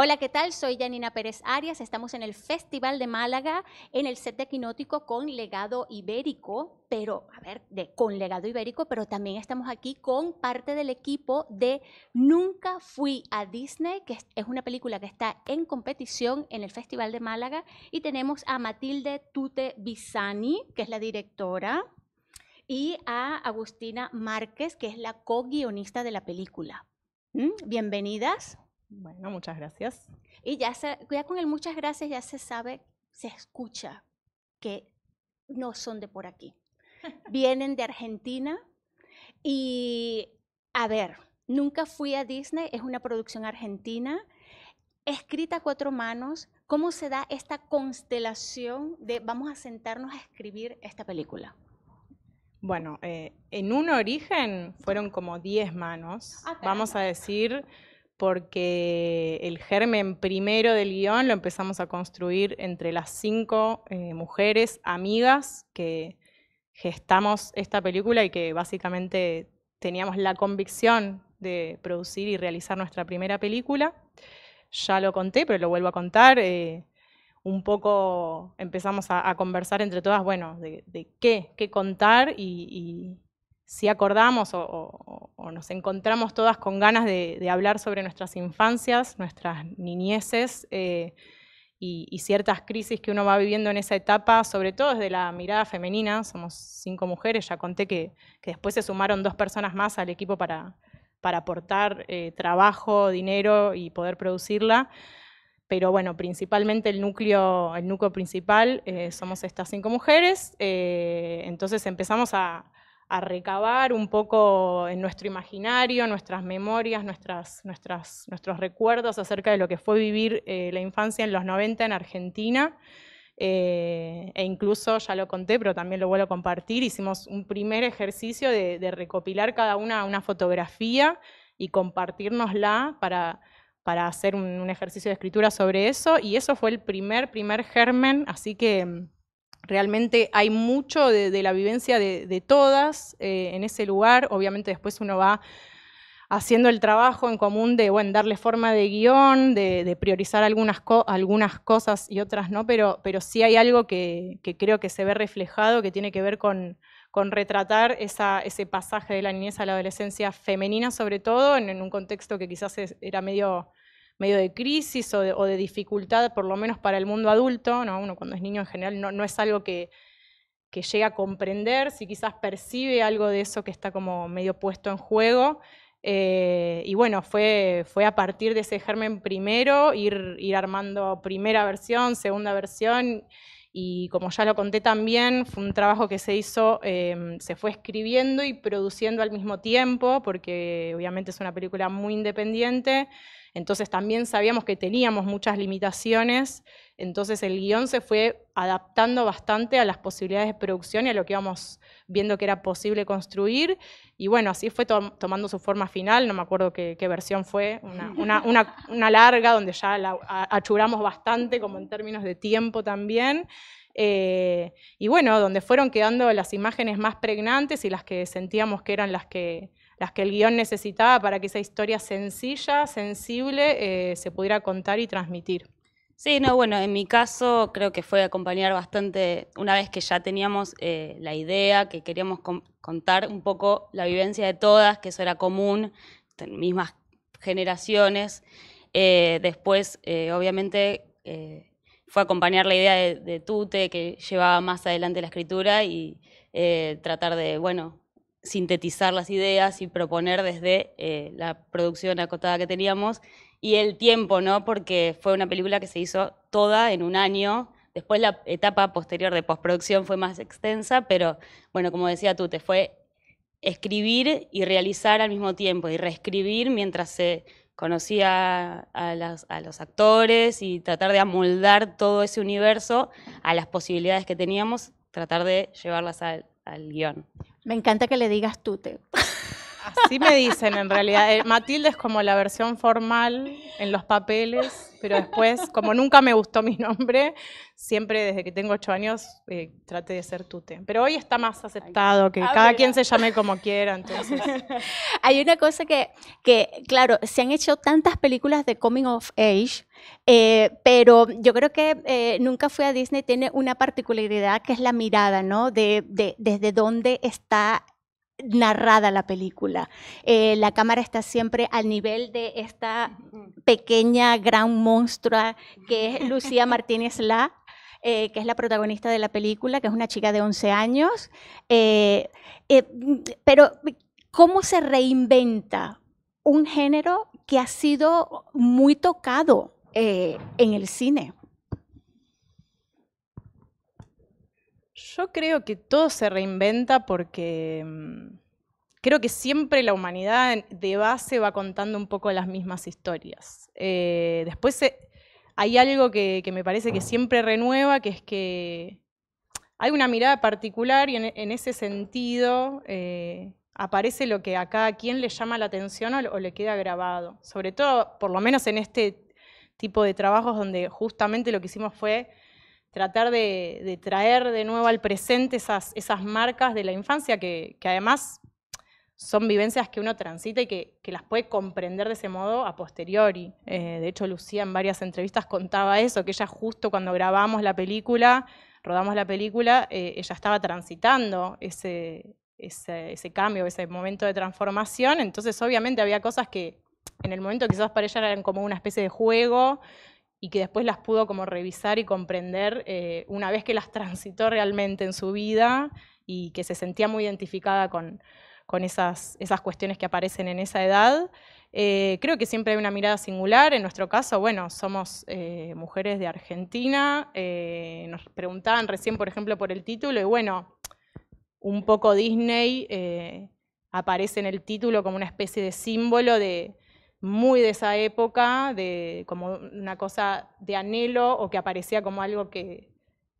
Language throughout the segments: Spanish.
Hola, ¿qué tal? Soy Janina Pérez Arias. Estamos en el Festival de Málaga, en el set tecnológico con legado ibérico, pero, a ver, con legado ibérico, pero también estamos aquí con parte del equipo de Nunca Fui a Disney, que es una película que está en competición en el Festival de Málaga, y tenemos a Matilde Tute Bisani, que es la directora, y a Agustina Márquez, que es la co-guionista de la película. Bienvenidas. Bueno, muchas gracias. Y ya con el muchas gracias ya se sabe, se escucha que no son de por aquí. Vienen de Argentina y, a ver, Nunca Fui a Disney es una producción argentina, escrita a cuatro manos. ¿Cómo se da esta constelación de vamos a sentarnos a escribir esta película? Bueno, en un origen fueron como 10 manos, vamos a decir, porque el germen primero del guión lo empezamos a construir entre las 5 mujeres amigas que gestamos esta película y que básicamente teníamos la convicción de producir y realizar nuestra primera película. Ya lo conté, pero lo vuelvo a contar. Un poco empezamos a conversar entre todas, bueno, de qué contar y si acordamos o nos encontramos todas con ganas de hablar sobre nuestras infancias, nuestras niñeces y ciertas crisis que uno va viviendo en esa etapa, sobre todo desde la mirada femenina. Somos 5 mujeres, ya conté que después se sumaron 2 personas más al equipo para aportar trabajo, dinero y poder producirla. Pero bueno, principalmente el núcleo principal somos estas 5 mujeres. Entonces empezamos a recabar un poco en nuestro imaginario, nuestras memorias, nuestros recuerdos acerca de lo que fue vivir la infancia en los 90 en Argentina. E incluso, ya lo conté, pero también lo vuelvo a compartir, hicimos un primer ejercicio de recopilar cada una fotografía y compartirnosla para hacer un ejercicio de escritura sobre eso, y eso fue el primer germen, así que realmente hay mucho de la vivencia de todas en ese lugar. Obviamente después uno va haciendo el trabajo en común de, bueno, darle forma de guión, de priorizar algunas cosas y otras no, pero sí hay algo que creo que se ve reflejado, que tiene que ver con retratar ese pasaje de la niñez a la adolescencia femenina, sobre todo en un contexto que quizás era medio de crisis o de dificultad, por lo menos para el mundo adulto, ¿no? Uno cuando es niño en general no es algo que llega a comprender, si quizás percibe algo de eso que está como medio puesto en juego. Y bueno, fue a partir de ese germen primero, ir armando primera versión, segunda versión, y como ya lo conté también, fue un trabajo que se hizo, se fue escribiendo y produciendo al mismo tiempo, porque obviamente es una película muy independiente. Entonces también sabíamos que teníamos muchas limitaciones, entonces el guión se fue adaptando bastante a las posibilidades de producción y a lo que íbamos viendo que era posible construir, y bueno, así fue tomando su forma final. No me acuerdo qué versión fue, una larga, donde ya la achuramos bastante, como en términos de tiempo también, y bueno, donde fueron quedando las imágenes más pregnantes y las que sentíamos que eran las que el guión necesitaba para que esa historia sencilla, sensible, se pudiera contar y transmitir. Sí, no, bueno, en mi caso creo que fue acompañar bastante, una vez que ya teníamos la idea, que queríamos contar un poco la vivencia de todas, que eso era común, mismas generaciones. Después, obviamente, fue acompañar la idea de Tute, que llevaba más adelante la escritura, y tratar de, bueno, sintetizar las ideas y proponer desde la producción acotada que teníamos y el tiempo, ¿no? Porque fue una película que se hizo toda en un año. Después la etapa posterior de postproducción fue más extensa, pero bueno, como decía tú, te fue escribir y realizar al mismo tiempo y reescribir mientras se conocía a los actores y tratar de amoldar todo ese universo a las posibilidades que teníamos, tratar de llevarlas al guión. Me encanta que le digas Tute. Así me dicen en realidad. Matilde es como la versión formal en los papeles. pero después, como nunca me gustó mi nombre, siempre desde que tengo 8 años traté de ser Tute. Pero hoy está más aceptado, que cada quien se llame como quiera, entonces... Hay una cosa que, claro, se han hecho tantas películas de Coming of Age, pero yo creo que Nunca fui a Disney tiene una particularidad que es la mirada, ¿no? Desde dónde está narrada la película. La cámara está siempre al nivel de esta pequeña, gran monstrua que es Lucía Martínez La, que es la protagonista de la película, que es una chica de 11 años. Pero, ¿cómo se reinventa un género que ha sido muy tocado en el cine? Yo creo que todo se reinventa porque creo que siempre la humanidad de base va contando un poco las mismas historias. Después hay algo que me parece que siempre renueva, que es que hay una mirada particular y en ese sentido aparece lo que a cada quien le llama la atención o le queda grabado. Sobre todo, por lo menos en este tipo de trabajos donde justamente lo que hicimos fue tratar de traer de nuevo al presente esas marcas de la infancia que además son vivencias que uno transita y que las puede comprender de ese modo a posteriori. De hecho, Lucía en varias entrevistas contaba eso, que ella justo cuando rodamos la película, ella estaba transitando ese cambio, ese momento de transformación, entonces obviamente había cosas que en el momento quizás para ella eran como una especie de juego, y que después las pudo como revisar y comprender una vez que las transitó realmente en su vida y que se sentía muy identificada con esas cuestiones que aparecen en esa edad. Creo que siempre hay una mirada singular. En nuestro caso, bueno, somos mujeres de Argentina. Nos preguntaban recién, por ejemplo, por el título, y bueno, un poco Disney aparece en el título como una especie de símbolo muy de esa época, como una cosa de anhelo o que aparecía como algo que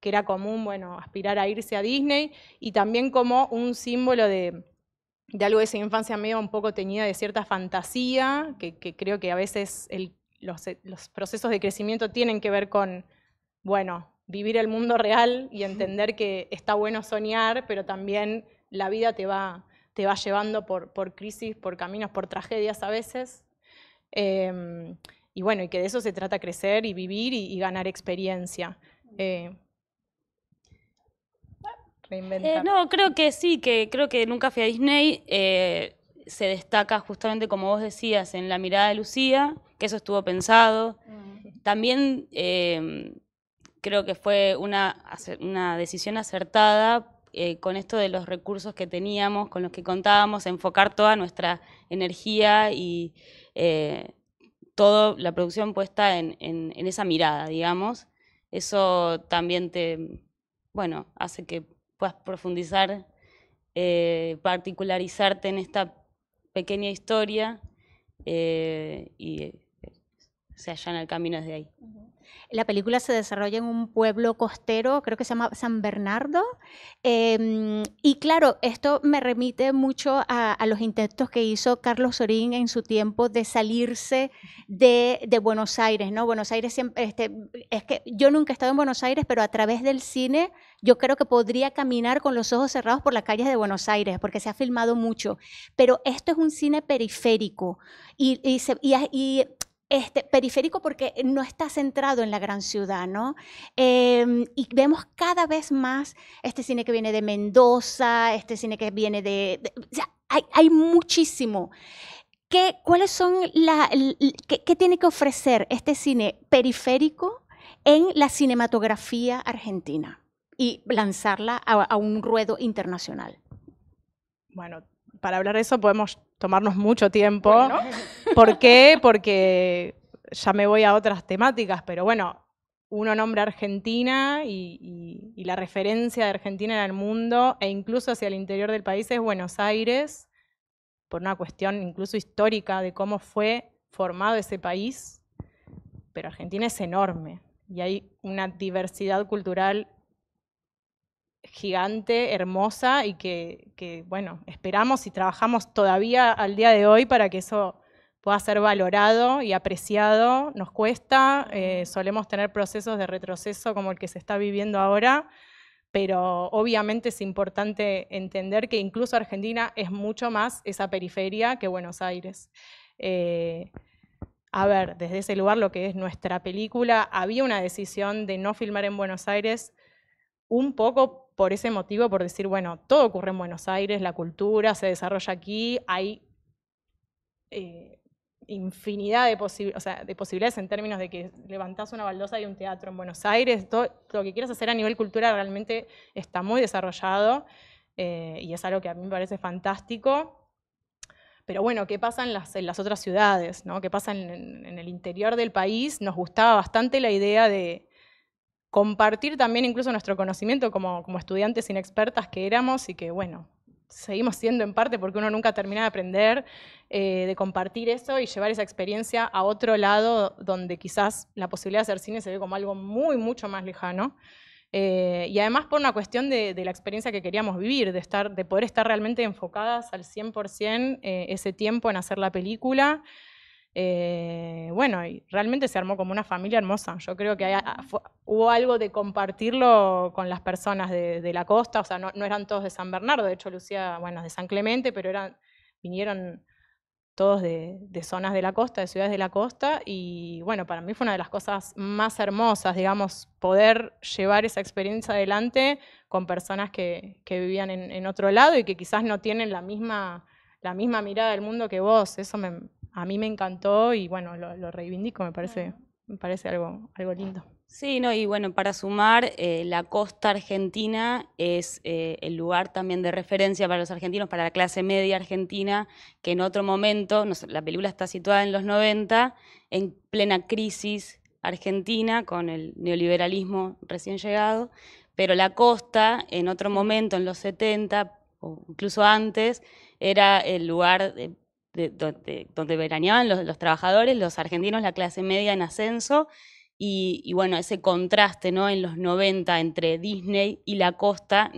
era común, bueno, aspirar a irse a Disney, y también como un símbolo de algo de esa infancia medio un poco teñida de cierta fantasía, que creo que a veces los procesos de crecimiento tienen que ver con, bueno, vivir el mundo real y entender que está bueno soñar, pero también la vida te va llevando por crisis, por caminos, por tragedias a veces. Y bueno, y que de eso se trata crecer y vivir y ganar experiencia. Reinventar. No, creo que sí, creo que Nunca fui a Disney se destaca justamente, como vos decías, en la mirada de Lucía, que eso estuvo pensado. También creo que fue una decisión acertada con esto de los recursos que teníamos, con los que contábamos, enfocar toda nuestra energía y toda la producción puesta en esa mirada, digamos. Eso también hace que puedas profundizar, particularizarte en esta pequeña historia y se allana el camino desde ahí. La película se desarrolla en un pueblo costero, creo que se llama San Bernardo, y claro, esto me remite mucho a los intentos que hizo Carlos Sorín en su tiempo de salirse de Buenos Aires, ¿no? Buenos Aires siempre, es que yo nunca he estado en Buenos Aires, pero a través del cine yo creo que podría caminar con los ojos cerrados por las calles de Buenos Aires, porque se ha filmado mucho, pero esto es un cine periférico periférico porque no está centrado en la gran ciudad, ¿no? Y vemos cada vez más este cine que viene de Mendoza, este cine que viene o sea, hay muchísimo. ¿Cuáles son qué tiene que ofrecer este cine periférico en la cinematografía argentina y lanzarla a un ruedo internacional? Bueno, para hablar de eso podemos tomarnos mucho tiempo. Bueno. ¿Por qué? Porque ya me voy a otras temáticas, pero bueno, uno nombra Argentina y la referencia de Argentina en el mundo e incluso hacia el interior del país es Buenos Aires, por una cuestión incluso histórica de cómo fue formado ese país, pero Argentina es enorme y hay una diversidad cultural gigante, hermosa y que bueno, esperamos y trabajamos todavía al día de hoy para que eso pueda ser valorado y apreciado. Nos cuesta, solemos tener procesos de retroceso como el que se está viviendo ahora, pero obviamente es importante entender que incluso Argentina es mucho más esa periferia que Buenos Aires. A ver, desde ese lugar lo que es nuestra película, había una decisión de no filmar en Buenos Aires un poco por ese motivo, por decir, bueno, todo ocurre en Buenos Aires, la cultura se desarrolla aquí, hay infinidad de posibilidades en términos de que levantás una baldosa y un teatro en Buenos Aires, todo lo que quieras hacer a nivel cultural realmente está muy desarrollado y es algo que a mí me parece fantástico. Pero bueno, ¿qué pasa en las otras ciudades? ¿No? ¿Qué pasa en el interior del país? Nos gustaba bastante la idea de compartir también incluso nuestro conocimiento como estudiantes inexpertas que éramos y que, bueno, seguimos siendo en parte porque uno nunca termina de aprender, de compartir eso y llevar esa experiencia a otro lado donde quizás la posibilidad de hacer cine se ve como algo mucho más lejano. Y además por una cuestión de la experiencia que queríamos vivir, de poder estar realmente enfocadas al 100% ese tiempo en hacer la película. Bueno, y realmente se armó como una familia hermosa. Yo creo que hubo algo de compartirlo con las personas de la costa, o sea, no eran todos de San Bernardo, de hecho Lucía, bueno, es de San Clemente, pero vinieron todos de zonas de la costa, de ciudades de la costa, y bueno, para mí fue una de las cosas más hermosas, digamos, poder llevar esa experiencia adelante con personas que vivían en otro lado y que quizás no tienen la misma mirada del mundo que vos. Eso a mí me encantó y bueno, lo reivindico, me parece algo lindo. Sí, no, y bueno, para sumar, la costa argentina es el lugar también de referencia para los argentinos, para la clase media argentina, que en otro momento, la película está situada en los 90, en plena crisis argentina, con el neoliberalismo recién llegado, pero la costa, en otro momento, en los 70, o incluso antes, era el lugar donde veraneaban los trabajadores, los argentinos, la clase media en ascenso. Y bueno, ese contraste, ¿no?, en los 90 entre Disney y la costa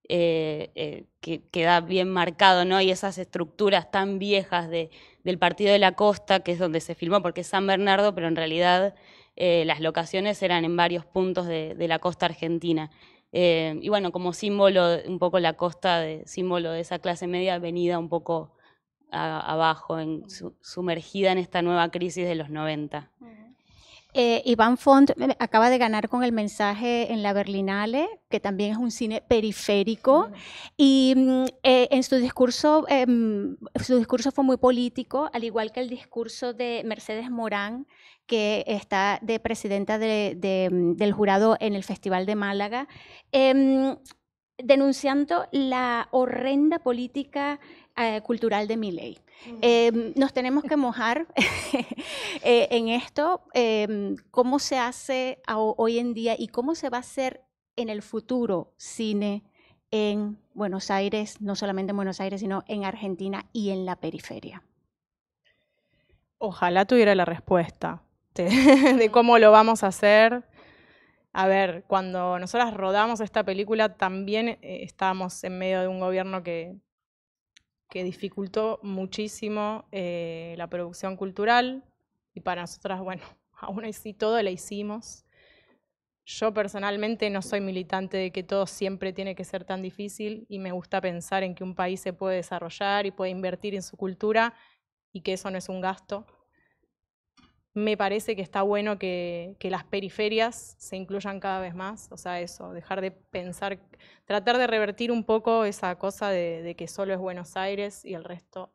queda bien marcado, ¿no? Y esas estructuras tan viejas del Partido de la Costa, que es donde se filmó, porque es San Bernardo, pero en realidad las locaciones eran en varios puntos de la costa argentina. Y bueno, como símbolo, un poco la costa, símbolo de esa clase media venida un poco abajo, sumergida en esta nueva crisis de los 90. Iván Font acaba de ganar con el mensaje en la Berlinale, que también es un cine periférico, y en su discurso fue muy político, al igual que el discurso de Mercedes Morán, que está de presidenta del jurado en el Festival de Málaga, denunciando la horrenda política cultural de Milei. Nos tenemos que mojar en esto, cómo se hace hoy en día y cómo se va a hacer en el futuro cine en Buenos Aires, no solamente en Buenos Aires, sino en Argentina y en la periferia. Ojalá tuviera la respuesta de cómo lo vamos a hacer. A ver, cuando nosotras rodamos esta película también estábamos en medio de un gobierno que dificultó muchísimo la producción cultural y para nosotras, bueno, aún así todo la hicimos. Yo personalmente no soy militante de que todo siempre tiene que ser tan difícil y me gusta pensar en que un país se puede desarrollar y puede invertir en su cultura y que eso no es un gasto. Me parece que está bueno que las periferias se incluyan cada vez más, o sea, eso, dejar de pensar, tratar de revertir un poco esa cosa de que solo es Buenos Aires y el resto.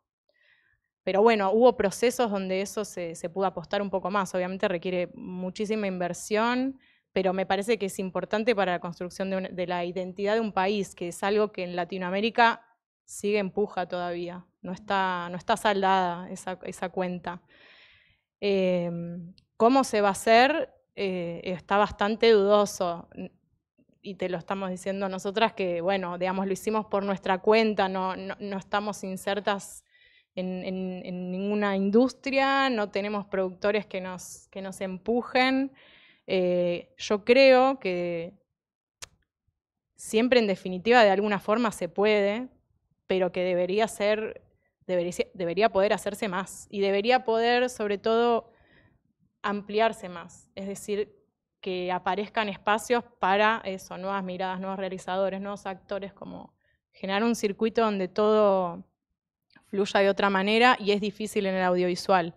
Pero bueno, hubo procesos donde eso se pudo apostar un poco más, obviamente requiere muchísima inversión, pero me parece que es importante para la construcción de la identidad de un país, que es algo que en Latinoamérica sigue en puja todavía, no está saldada esa cuenta. ¿Cómo se va a hacer? Está bastante dudoso y te lo estamos diciendo nosotras que, bueno, digamos, lo hicimos por nuestra cuenta, no estamos insertas en ninguna industria, no tenemos productores que nos empujen. Yo creo que siempre en definitiva de alguna forma se puede, pero que debería ser debería poder hacerse más y debería poder, sobre todo, ampliarse más. Es decir, que aparezcan espacios para eso, nuevas miradas, nuevos realizadores, nuevos actores, como generar un circuito donde todo fluya de otra manera, y es difícil en el audiovisual.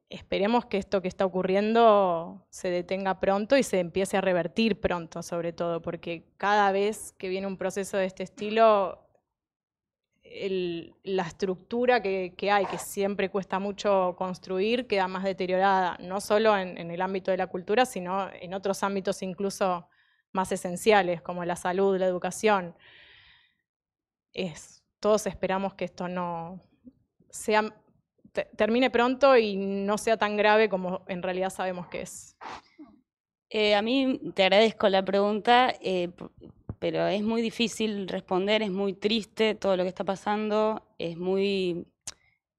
Esperemos que esto que está ocurriendo se detenga pronto y se empiece a revertir pronto, sobre todo, porque cada vez que viene un proceso de este estilo, la estructura que hay, que siempre cuesta mucho construir, queda más deteriorada, no solo en el ámbito de la cultura, sino en otros ámbitos incluso más esenciales, como la salud, la educación. Todos esperamos que esto no termine pronto y no sea tan grave como en realidad sabemos que es. A mí te agradezco la pregunta, pero es muy difícil responder, es muy triste todo lo que está pasando,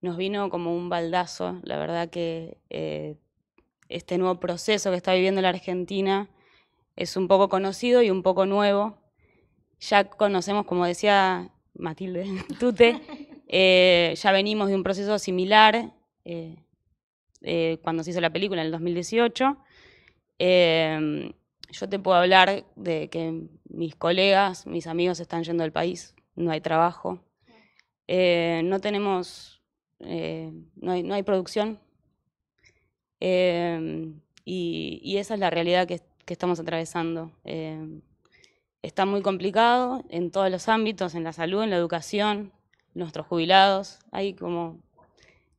nos vino como un baldazo, la verdad que este nuevo proceso que está viviendo la Argentina es un poco conocido y un poco nuevo. Ya conocemos, como decía Matilde Tute, ya venimos de un proceso similar cuando se hizo la película en el 2018. Yo te puedo hablar de que mis colegas, mis amigos están yendo del país, no hay trabajo, no tenemos, no hay producción, y esa es la realidad que estamos atravesando. Está muy complicado en todos los ámbitos, en la salud, en la educación, nuestros jubilados, hay como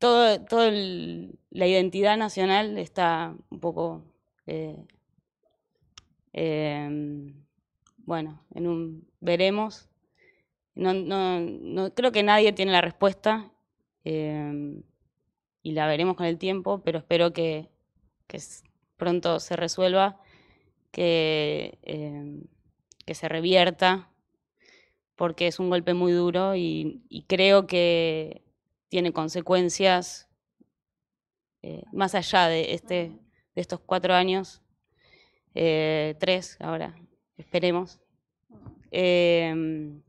la identidad nacional está un poco bueno, veremos. No creo que nadie tiene la respuesta, y la veremos con el tiempo, pero espero que pronto se resuelva, que se revierta, porque es un golpe muy duro y creo que tiene consecuencias más allá de estos 4 años. 3 ahora, esperemos, tiene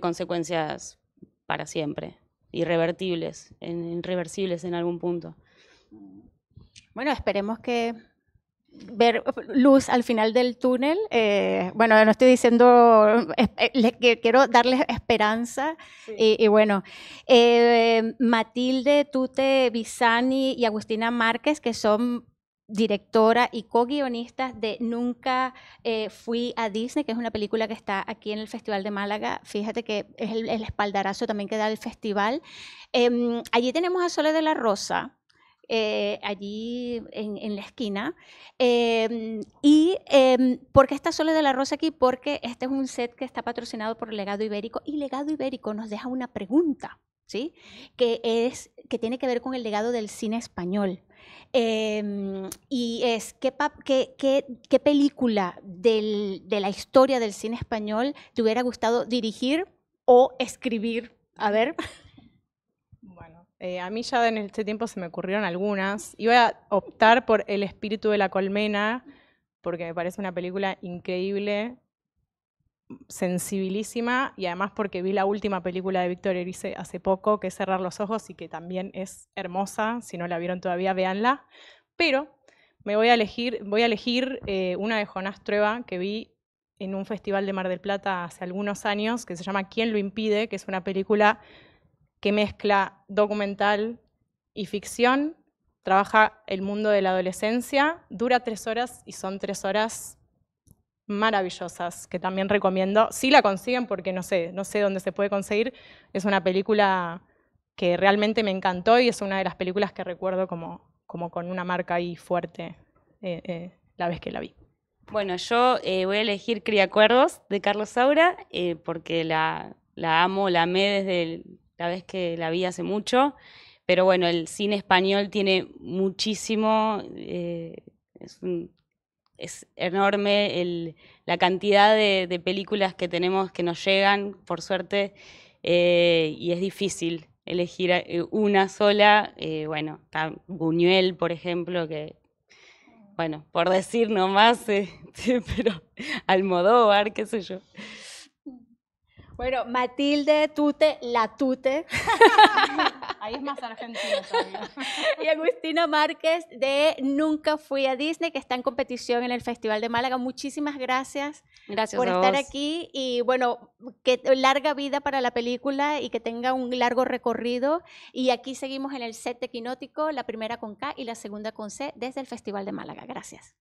consecuencias para siempre, irreversibles en algún punto. Bueno, esperemos que ver luz al final del túnel. Bueno, no estoy diciendo, quiero darles esperanza. Sí. Y bueno, Matilde Tute Visani y Agustina Márquez, que son directora y co-guionistas de Nunca fui a Disney, que es una película que está aquí en el Festival de Málaga. Fíjate que es el espaldarazo también que da el festival. Allí tenemos a Sole de la Rosa, allí en la esquina. ¿Por qué está Sole de la Rosa aquí? Porque este es un set que está patrocinado por Legado Ibérico, y Legado Ibérico nos deja una pregunta, ¿sí? que tiene que ver con el legado del cine español. Y es, ¿qué película de la historia del cine español te hubiera gustado dirigir o escribir? A ver. Bueno, a mí ya en este tiempo se me ocurrieron algunas. Iba a optar por El espíritu de la colmena, porque me parece una película increíble, sensibilísima, y además porque vi la última película de Víctor Erice hace poco, que es Cerrar los ojos, y que también es hermosa. Si no la vieron todavía, véanla. Pero voy a elegir una de Jonás Trueba que vi en un festival de Mar del Plata hace algunos años, que se llama ¿Quién lo impide?, que es una película que mezcla documental y ficción, trabaja el mundo de la adolescencia, dura 3 horas y son 3 horas maravillosas, que también recomiendo. Si la consiguen, porque no sé dónde se puede conseguir, es una película que realmente me encantó y es una de las películas que recuerdo como con una marca ahí fuerte la vez que la vi. Bueno, yo voy a elegir Criacuerdos de Carlos Saura, porque la amo, la amé desde la vez que la vi hace mucho, pero bueno, el cine español tiene muchísimo, es enorme la cantidad de películas que tenemos que nos llegan, por suerte, y es difícil elegir una sola. Bueno, está Buñuel, por ejemplo, que, bueno, por decir nomás, pero Almodóvar, qué sé yo. Bueno, Matilde Tute, la Tute. Ahí es más argentino todavía. Y Agustina Márquez de Nunca Fui a Disney, que está en competición en el Festival de Málaga. Muchísimas gracias, por estar aquí. Y bueno, que larga vida para la película y que tenga un largo recorrido. Y aquí seguimos en el set de Quinótico, la primera con K y la segunda con C, desde el Festival de Málaga. Gracias.